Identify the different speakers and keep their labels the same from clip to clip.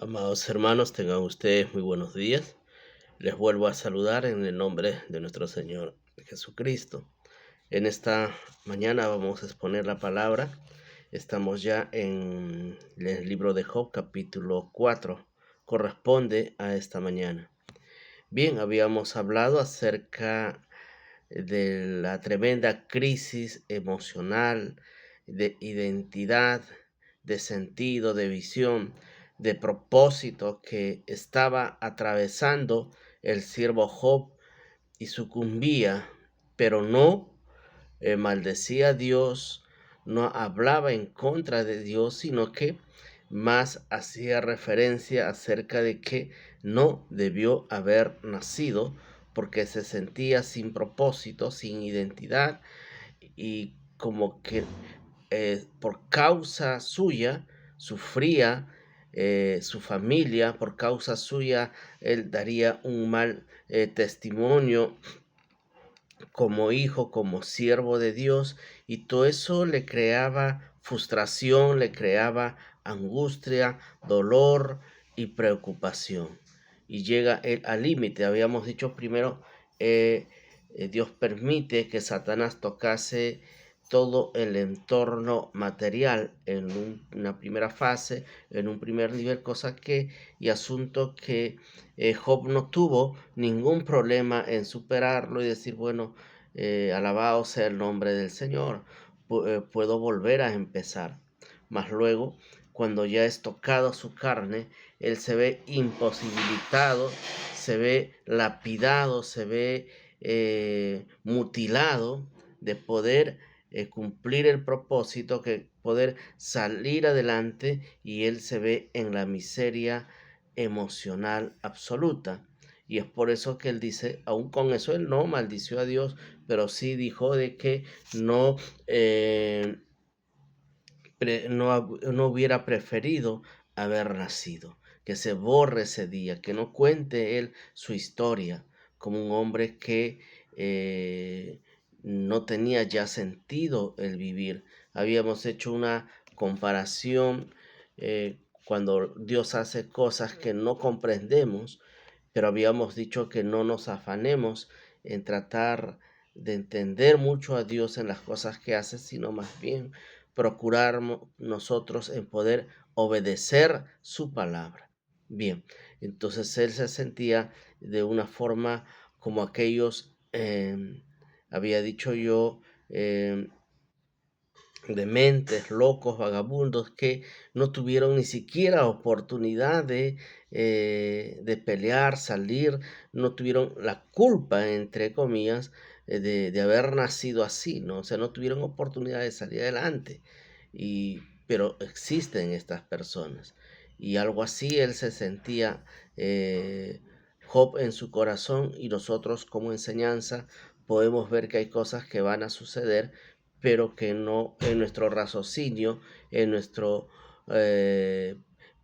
Speaker 1: Amados hermanos, tengan ustedes muy buenos días. Les vuelvo a saludar en el nombre de nuestro Señor Jesucristo. En esta mañana vamos a exponer la palabra. Estamos ya en el libro de Job, capítulo 4. Corresponde a esta mañana. Bien, habíamos hablado acerca de la tremenda crisis emocional, de identidad, de sentido, de visión, de propósito que estaba atravesando el siervo Job y sucumbía, pero no maldecía a Dios, no hablaba en contra de Dios, sino que más hacía referencia acerca de que no debió haber nacido porque se sentía sin propósito, sin identidad y como que por causa suya sufría su familia, por causa suya él daría un mal testimonio como hijo, como siervo de Dios, y todo eso le creaba frustración, le creaba angustia, dolor y preocupación. Y llega él al límite. Habíamos dicho primero, Dios permite que Satanás tocase todo el entorno material en una primera fase, en un primer nivel, cosa que y asunto que Job no tuvo ningún problema en superarlo y decir, bueno, alabado sea el nombre del Señor, puedo volver a empezar. Mas luego, cuando ya es tocado su carne, él se ve imposibilitado, se ve lapidado, se ve mutilado de poder cumplir el propósito, que poder salir adelante, y él se ve en la miseria emocional absoluta. Y es por eso que él dice, aún con eso él no maldició a Dios, pero sí dijo de que no, no hubiera preferido haber nacido, que se borre ese día, que no cuente él su historia como un hombre que no tenía ya sentido el vivir. Habíamos hecho una comparación cuando Dios hace cosas que no comprendemos, pero habíamos dicho que no nos afanemos en tratar de entender mucho a Dios en las cosas que hace, sino más bien procurar nosotros en poder obedecer su palabra. Bien, entonces él se sentía de una forma como aquellos, había dicho yo, dementes, locos, vagabundos que no tuvieron ni siquiera oportunidad de pelear, salir, no tuvieron la culpa, entre comillas, de haber nacido así, ¿no? O sea, no tuvieron oportunidad de salir adelante. Pero existen estas personas. Y algo así él se sentía, Job, en su corazón, y nosotros como enseñanza podemos ver que hay cosas que van a suceder, pero que no en nuestro raciocinio, en nuestro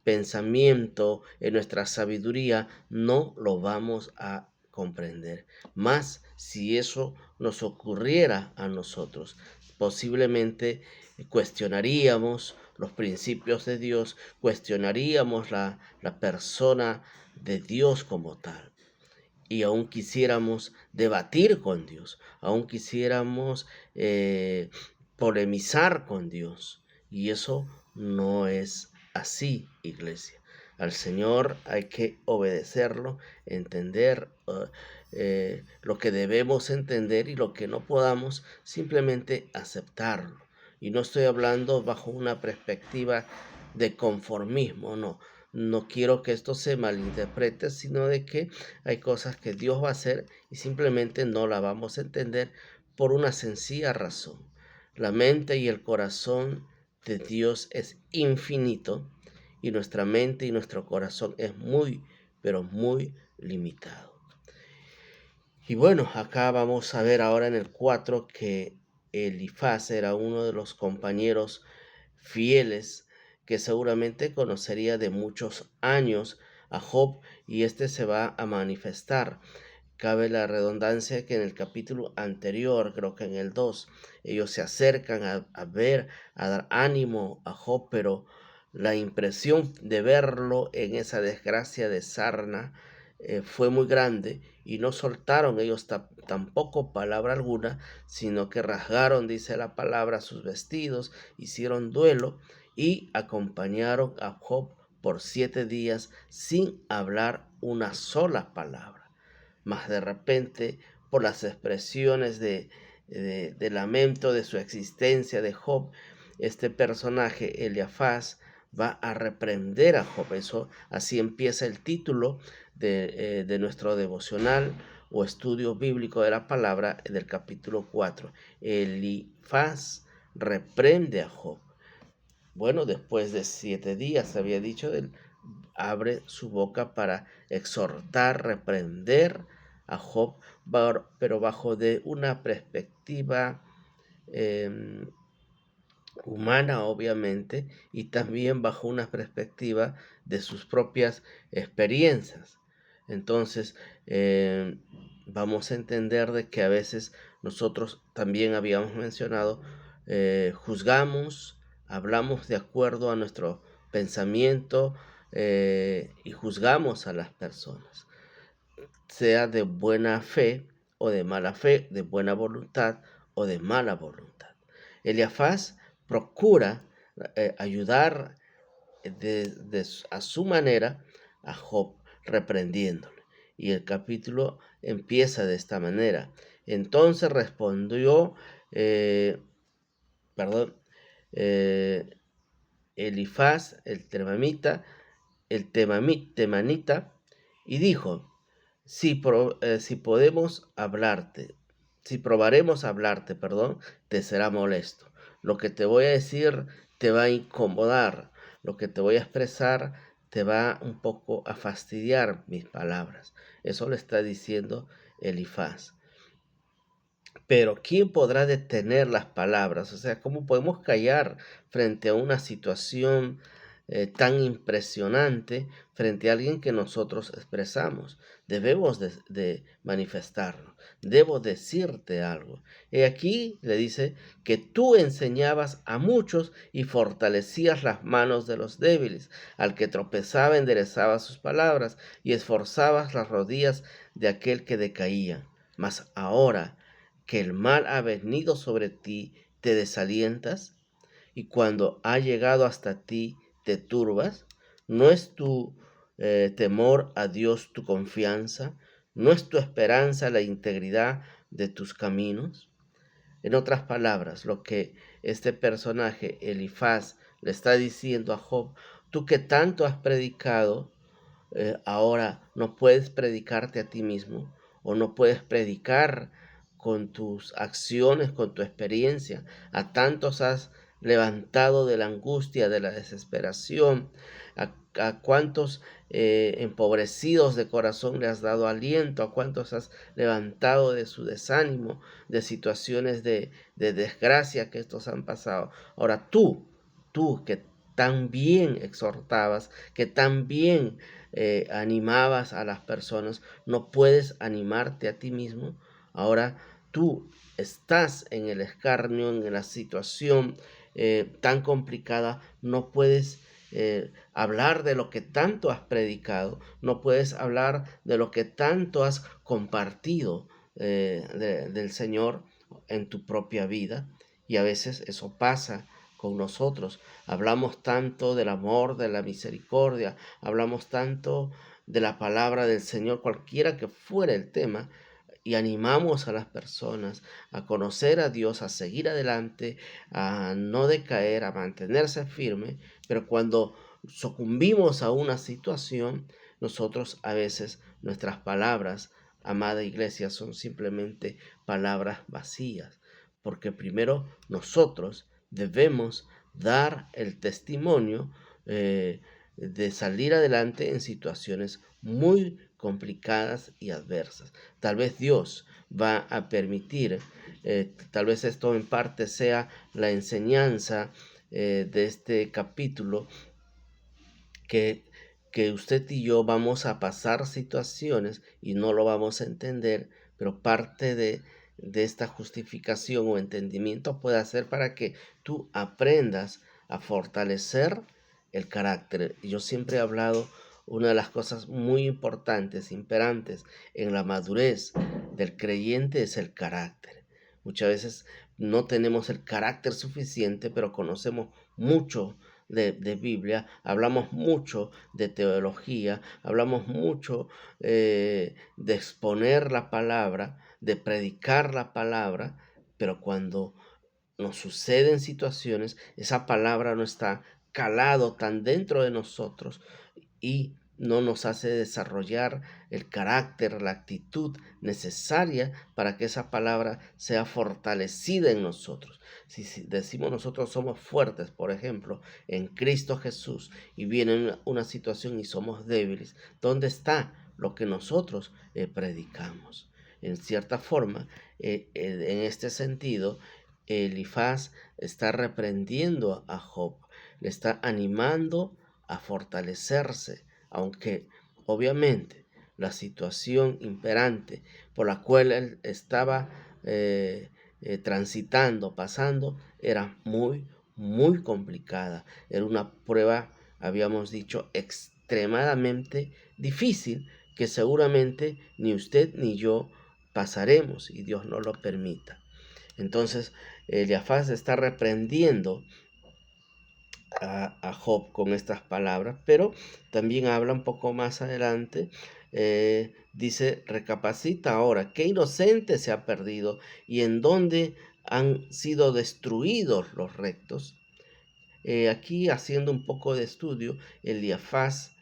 Speaker 1: pensamiento, en nuestra sabiduría, no lo vamos a comprender. Más si eso nos ocurriera a nosotros, posiblemente cuestionaríamos los principios de Dios, cuestionaríamos la persona de Dios como tal, y aún quisiéramos debatir con Dios, aún quisiéramos polemizar con Dios. Y eso no es así, iglesia. Al Señor hay que obedecerlo, entender lo que debemos entender, y lo que no podamos, simplemente aceptarlo. Y no estoy hablando bajo una perspectiva de conformismo, no. No quiero que esto se malinterprete, sino de que hay cosas que Dios va a hacer y simplemente no la vamos a entender por una sencilla razón. La mente y el corazón de Dios es infinito, y nuestra mente y nuestro corazón es muy, pero muy limitado. Y bueno, acá vamos a ver ahora en el 4 que Elifaz era uno de los compañeros fieles que seguramente conocería de muchos años a Job, y este se va a manifestar. Cabe la redundancia que en el capítulo anterior, creo que en el 2, ellos se acercan a ver, a dar ánimo a Job, pero la impresión de verlo en esa desgracia de sarna fue muy grande y no soltaron ellos tampoco palabra alguna, sino que rasgaron, dice la palabra, sus vestidos, hicieron duelo y acompañaron a Job por 7 días sin hablar una sola palabra. Mas de repente, por las expresiones de lamento de su existencia de Job, este personaje, Eliafaz, va a reprender a Job. Así empieza el título de nuestro devocional o estudio bíblico de la palabra del capítulo 4. Elifaz reprende a Job. Bueno, después de 7 días, había dicho, él abre su boca para exhortar, reprender a Job, pero bajo de una perspectiva eh, humana, obviamente, y también bajo una perspectiva de sus propias experiencias. Entonces, vamos a entender de que a veces nosotros también habíamos mencionado, juzgamos, hablamos de acuerdo a nuestro pensamiento y juzgamos a las personas, sea de buena fe o de mala fe, de buena voluntad o de mala voluntad. Eliafaz procura ayudar a su manera a Job, reprendiéndole. Y el capítulo empieza de esta manera. Entonces respondió, eh, Elifaz, el temanita, y dijo, si podemos hablarte, si probaremos hablarte, te será molesto. Lo que te voy a decir te va a incomodar. Lo que te voy a expresar te va un poco a fastidiar mis palabras. Eso le está diciendo Elifaz. Pero ¿quién podrá detener las palabras? O sea, ¿cómo podemos callar frente a una situación tan impresionante, frente a alguien que nosotros expresamos? Debemos de manifestarnos. Debo decirte algo. Y aquí le dice que tú enseñabas a muchos y fortalecías las manos de los débiles. Al que tropezaba enderezabas sus palabras y esforzabas las rodillas de aquel que decaía. Mas ahora que el mal ha venido sobre ti, te desalientas, y cuando ha llegado hasta ti, te turbas. ¿No es tu temor a Dios tu confianza? ¿No es tu esperanza la integridad de tus caminos? En otras palabras, lo que este personaje, Elifaz, le está diciendo a Job, tú que tanto has predicado, ahora no puedes predicarte a ti mismo o no puedes predicar con tus acciones, con tu experiencia. A tantos has levantado de la angustia, de la desesperación, a cuántos empobrecidos de corazón le has dado aliento, a cuántos has levantado de su desánimo, de situaciones de desgracia que estos han pasado. Ahora tú que tan bien exhortabas, que tan bien animabas a las personas, no puedes animarte a ti mismo. Ahora tú estás en el escarnio, en la situación tan complicada, no puedes hablar de lo que tanto has predicado, no puedes hablar de lo que tanto has compartido del Señor en tu propia vida. Y a veces eso pasa con nosotros. Hablamos tanto del amor, de la misericordia, hablamos tanto de la palabra del Señor, cualquiera que fuera el tema, y animamos a las personas a conocer a Dios, a seguir adelante, a no decaer, a mantenerse firme, pero cuando sucumbimos a una situación, nosotros a veces nuestras palabras, amada iglesia, son simplemente palabras vacías, porque primero nosotros debemos dar el testimonio de salir adelante en situaciones muy complicadas y adversas. Tal vez Dios va a permitir, tal vez esto en parte sea la enseñanza de este capítulo, que, que usted y yo vamos a pasar situaciones y no lo vamos a entender, pero parte de esta justificación o entendimiento puede ser para que tú aprendas a fortalecer el carácter. Yo siempre he hablado, una de las cosas muy importantes, imperantes en la madurez del creyente es el carácter. Muchas veces no tenemos el carácter suficiente, pero conocemos mucho de Biblia, hablamos mucho de teología, hablamos mucho de exponer la palabra, de predicar la palabra, pero cuando nos suceden situaciones, esa palabra no está calado tan dentro de nosotros y no nos hace desarrollar el carácter, la actitud necesaria para que esa palabra sea fortalecida en nosotros. Si decimos nosotros somos fuertes, por ejemplo, en Cristo Jesús, y viene una situación y somos débiles, ¿dónde está lo que nosotros predicamos? En cierta forma, en este sentido, Elifaz está reprendiendo a Job, le está animando a fortalecerse, aunque obviamente la situación imperante por la cual él estaba transitando, pasando, era muy complicada. Era una prueba, habíamos dicho, extremadamente difícil que seguramente ni usted ni yo pasaremos y Dios no lo permita. Entonces, Eliafaz está reprendiendo a Job con estas palabras, pero también habla un poco más adelante, dice, recapacita ahora, qué inocente se ha perdido y en dónde han sido destruidos los rectos. Aquí haciendo un poco de estudio, Elifaz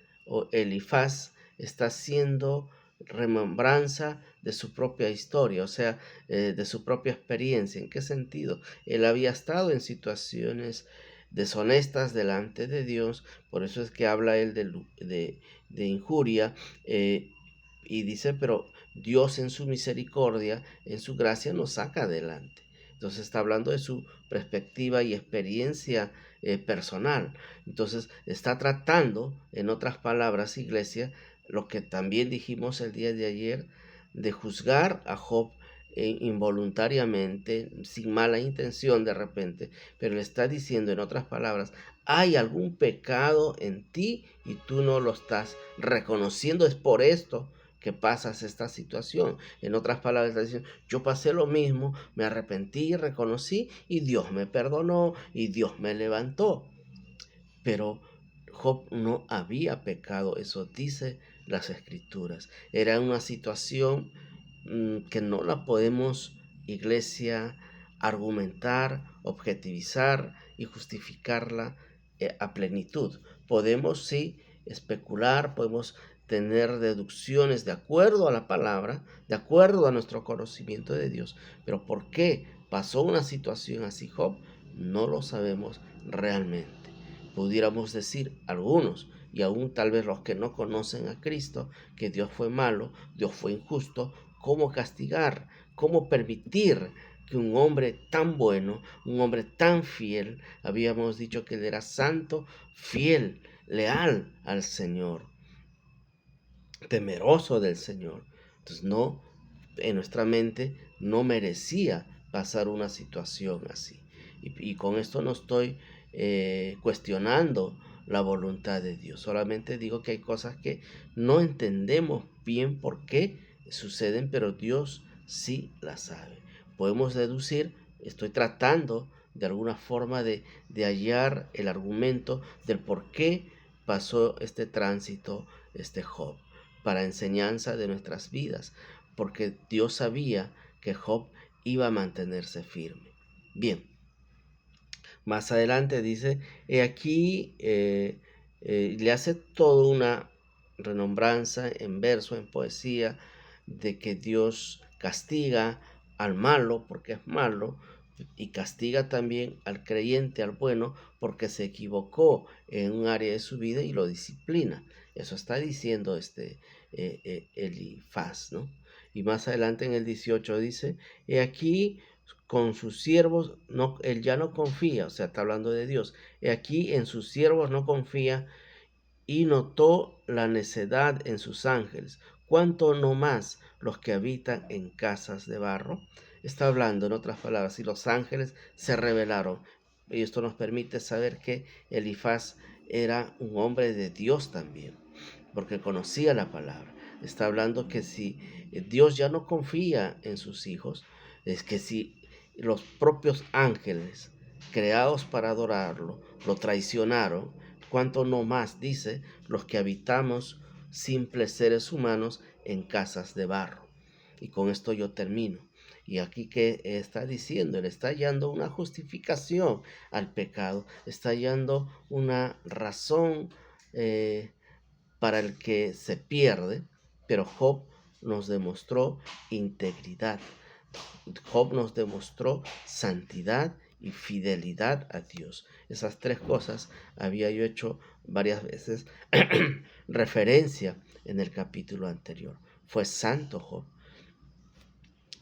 Speaker 1: está haciendo remembranza de su propia historia, o sea, de su propia experiencia. ¿En qué sentido? Él había estado en situaciones deshonestas delante de Dios, por eso es que habla él de injuria, y dice, pero Dios en su misericordia, en su gracia nos saca adelante. Entonces está hablando de su perspectiva y experiencia personal. Entonces está tratando, en otras palabras, iglesia, lo que también dijimos el día de ayer, de juzgar a Job involuntariamente, sin mala intención de repente, pero le está diciendo en otras palabras, hay algún pecado en ti y tú no lo estás reconociendo, es por esto que pasas esta situación. En otras palabras, está diciendo, yo pasé lo mismo, me arrepentí, reconocí y Dios me perdonó y Dios me levantó. Pero Job no había pecado, eso dice las escrituras. Era una situación que no la podemos, iglesia, argumentar, objetivizar y justificarla a plenitud. Podemos sí especular, podemos tener deducciones de acuerdo a la palabra, de acuerdo a nuestro conocimiento de Dios, pero ¿por qué pasó una situación así Job? No lo sabemos realmente. Pudiéramos decir algunos, y aún tal vez los que no conocen a Cristo, que Dios fue malo, Dios fue injusto, cómo castigar, cómo permitir que un hombre tan bueno, un hombre tan fiel, habíamos dicho que él era santo, fiel, leal al Señor, temeroso del Señor. Entonces no, en nuestra mente no merecía pasar una situación así. Y con esto no estoy cuestionando la voluntad de Dios. Solamente digo que hay cosas que no entendemos bien por qué suceden, pero Dios sí las sabe. Podemos deducir, estoy tratando de alguna forma de hallar el argumento del por qué pasó este tránsito, este Job, para enseñanza de nuestras vidas, porque Dios sabía que Job iba a mantenerse firme. Bien, más adelante dice, he aquí le hace toda una renombranza en verso, en poesía, de que Dios castiga al malo porque es malo y castiga también al creyente, al bueno, porque se equivocó en un área de su vida y lo disciplina. Eso está diciendo Elifaz, ¿no? Y más adelante en el 18 dice, he aquí con sus siervos, no, él ya no confía, o sea, está hablando de Dios. He aquí en sus siervos no confía y notó la necedad en sus ángeles. ¿Cuánto no más los que habitan en casas de barro? Está hablando, en otras palabras, si los ángeles se rebelaron. Y esto nos permite saber que Elifaz era un hombre de Dios también, porque conocía la palabra. Está hablando que si Dios ya no confía en sus hijos, es que si los propios ángeles creados para adorarlo lo traicionaron, cuánto no más, dice, los que habitamos simples seres humanos en casas de barro. Y con esto yo termino. Y aquí que está diciendo, él está hallando una justificación al pecado, está hallando una razón eh, para el que se pierde, pero Job nos demostró integridad. Job nos demostró santidad y fidelidad a Dios. Esas tres cosas había yo hecho varias veces referencia en el capítulo anterior. Fue santo Job.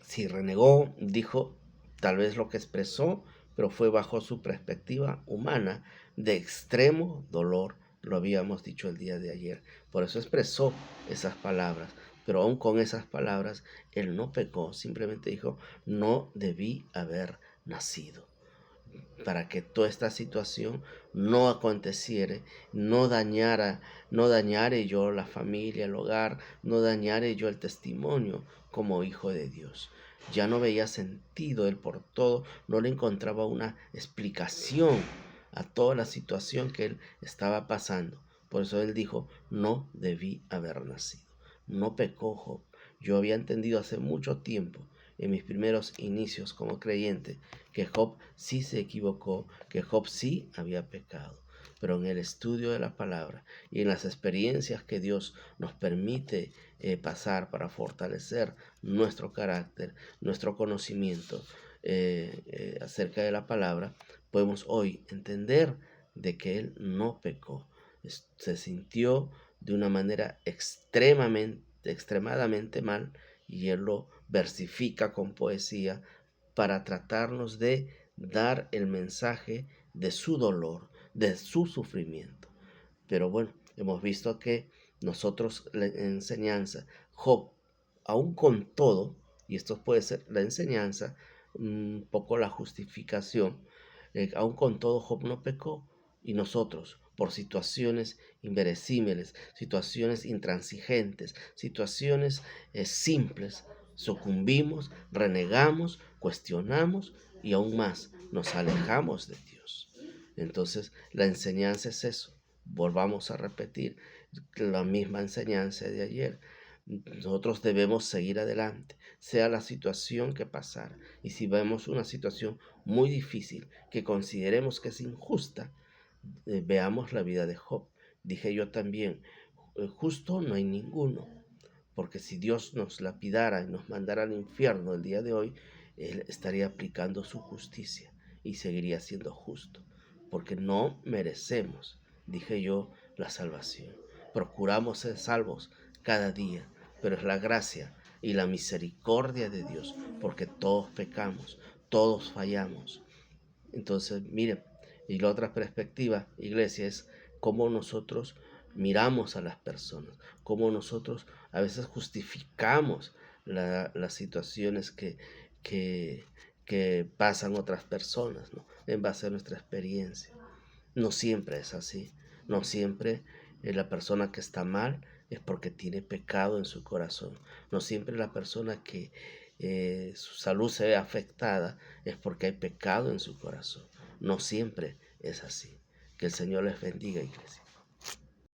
Speaker 1: Si renegó, dijo tal vez lo que expresó, pero fue bajo su perspectiva humana de extremo dolor. Lo habíamos dicho el día de ayer. Por eso expresó esas palabras. Pero aún con esas palabras, él no pecó. Simplemente dijo, no debí haber nacido, para que toda esta situación no aconteciera, no dañare yo la familia, el hogar, no dañare yo el testimonio como hijo de Dios. Ya no veía sentido él por todo, no le encontraba una explicación a toda la situación que él estaba pasando. Por eso él dijo, no debí haber nacido. No pecó Job. Yo había entendido hace mucho tiempo, en mis primeros inicios como creyente, que Job sí se equivocó, que Job sí había pecado. Pero en el estudio de la palabra y en las experiencias que Dios nos permite pasar para fortalecer nuestro carácter, nuestro conocimiento acerca de la palabra, podemos hoy entender de que Él no pecó. Se sintió de una manera extremadamente mal, y Él lo versifica con poesía para tratarnos de dar el mensaje de su dolor, de su sufrimiento. Pero bueno, hemos visto que nosotros la enseñanza, Job, aún con todo, y esto puede ser la enseñanza, un poco la justificación, aún con todo Job no pecó, y nosotros, por situaciones inverosímiles, situaciones intransigentes, situaciones simples, sucumbimos, renegamos, cuestionamos y aún más nos alejamos de Dios. Entonces, la enseñanza es eso. Volvamos a repetir la misma enseñanza de ayer. Nosotros debemos seguir adelante, sea la situación que pasara. Y si vemos una situación muy difícil que consideremos que es injusta, veamos la vida de Job. Dije yo también, justo no hay ninguno, porque si Dios nos lapidara y nos mandara al infierno el día de hoy, Él estaría aplicando su justicia y seguiría siendo justo, porque no merecemos, dije yo, la salvación. Procuramos ser salvos cada día, pero es la gracia y la misericordia de Dios, porque todos pecamos, todos fallamos. Entonces, miren, y la otra perspectiva, iglesia, es cómo nosotros miramos a las personas, cómo nosotros a veces justificamos las situaciones que, que pasan otras personas, ¿no? En base a nuestra experiencia. No siempre es así, no siempre la persona que está mal es porque tiene pecado en su corazón, no siempre la persona que su salud se ve afectada es porque hay pecado en su corazón, no siempre es así. Que el Señor les bendiga, iglesia.